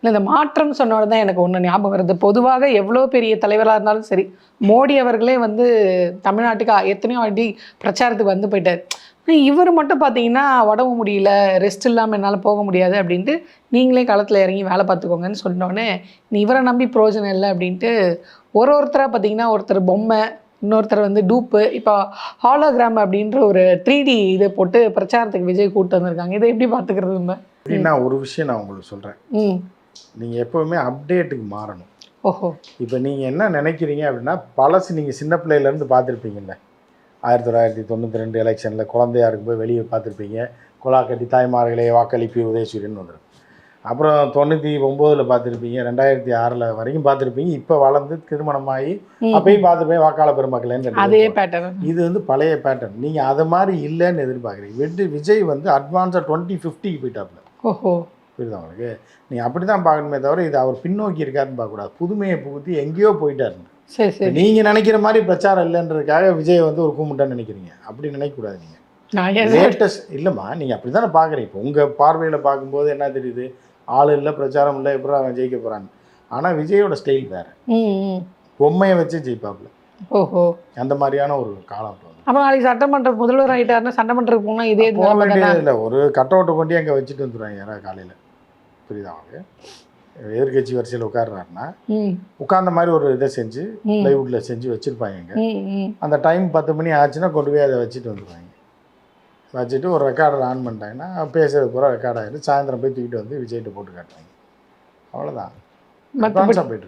இல்லை இந்த மாற்றம் சொன்னோட தான் எனக்கு ஒன்று ஞாபகம் வருது. பொதுவாக எவ்வளோ பெரிய தலைவராக இருந்தாலும் சரி, மோடி அவர்களே வந்து தமிழ்நாட்டுக்கு எத்தனையோ வாட்டி பிரச்சாரத்துக்கு வந்து போயிட்டார். இவர் மட்டும் பார்த்தீங்கன்னா உடம்பு முடியல, ரெஸ்ட் இல்லாமல் என்னால் போக முடியாது அப்படின்ட்டு நீங்களே களத்தில் இறங்கி வேலை பார்த்துக்கோங்கன்னு சொன்னோடனே நீ இவரை நம்பி பிரயோஜனம் இல்லை அப்படின்ட்டு ஒருத்தராக பார்த்தீங்கன்னா ஒருத்தர் பொம்மை, இன்னொருத்தர் வந்து டூப்பு, இப்போ ஹாலோகிராம் அப்படின்ற ஒரு 3D இதை போட்டு பிரச்சாரத்துக்கு விஜய் கூப்பிட்டு வந்திருக்காங்க. இதை எப்படி பார்த்துக்கிறது நம்ம? அப்படின்னா ஒரு விஷயம் நான் உங்களுக்கு சொல்கிறேன். நீங்கள் எப்போவுமே அப்டேட்டுக்கு மாறணும். ஓஹோ. இப்போ நீங்கள் என்ன நினைக்கிறீங்க அப்படின்னா, பழசு நீங்கள் சின்ன பிள்ளையிலேருந்து பார்த்துருப்பீங்கல்ல, 1992 எலெக்ஷனில் குழந்தையா இருக்கும்போது வெளியே பார்த்துருப்பீங்க, குழா கட்டி தாய்மார்களே வாக்களிப்பு உதயசூரியன் வந்துடும். அப்புறம் 99 பார்த்துருப்பீங்க, 2006 வரைக்கும் பார்த்துருப்பீங்க. இப்போ வளர்ந்து திருமணமாகி அப்பயும் பார்த்துருப்பேன் வாக்காளர் பெருமக்களேன்னு. அதே பேட்டர்ன். இது வந்து பழைய பேட்டர்ன். நீங்கள் அது மாதிரி இல்லைன்னு எதிர்பார்க்குறீங்க. விஜய் வந்து அட்வான்ஸாக 2050க்கு போயிட்டாப்புல. ஓஹோ. புரியுதா உங்களுக்கு? நீங்கள் அப்படி தான் பார்க்கணுமே தவிர இது அவர் பின்னோக்கி இருக்காருன்னு பார்க்கக்கூடாது. புதுமையை புகுத்தி எங்கேயோ போயிட்டாருன்னு. சரி சரி. நீங்கள் நினைக்கிற மாதிரி பிரச்சாரம் இல்லைன்றதுக்காக விஜய் வந்து ஒரு கூமுட்டான்னு நினைக்கிறீங்க. அப்படி நினைக்கக்கூடாது. நீங்கள் லேட்டஸ்ட் இல்லைம்மா, நீங்கள் அப்படி தானே பார்க்குறீங்க. இப்போ உங்கள் பார்வையில் பார்க்கும்போது என்ன தெரியுது, ஆள் இல்லை, பிரச்சாரம் இல்லை, எப்படி அவன் ஜெயிக்க போகிறான்னு. ஆனால் விஜயோட ஸ்டைல் வேறு. பொம்மையை வச்சு ஜெயிப்பாப்புல. ஓஹோ. அந்த மாதிரியான ஒரு காலம். அப்போ நாளைக்கு சட்டமன்ற முதல்வர் ஆகிட்டாருன்னா சட்டமன்றத்துக்கு போனால் இதே போக வேண்டியது இல்லை. ஒரு கட் அவுட்டை கொண்டு அங்கே வச்சுட்டு வந்துடுவாங்க யாராவது காலையில். புரியுதா அவங்க? எதிர்கட்சி வரிசையில் உட்காடுறாருன்னா உட்கார்ந்த மாதிரி ஒரு இதை செஞ்சு ப்ளைவுட்டில் செஞ்சு வச்சுருப்பாங்க. அந்த டைம் 10 மணி ஆச்சுன்னா கொண்டு போய் அதை வச்சுட்டு வந்துடுவாங்க. வச்சுட்டு ஒரு ரெக்கார்டர் ஆன் பண்ணிட்டாங்கன்னா பேசுகிறது பூரா ரெக்கார்ட் ஆகிடும். சாயந்தரம் போய் தூக்கிட்டு வந்து விஜய்கிட்ட போட்டு காட்டுவாங்க. அவ்வளோதான். அட்வான்ஸாக போயிட்டுருக்கு.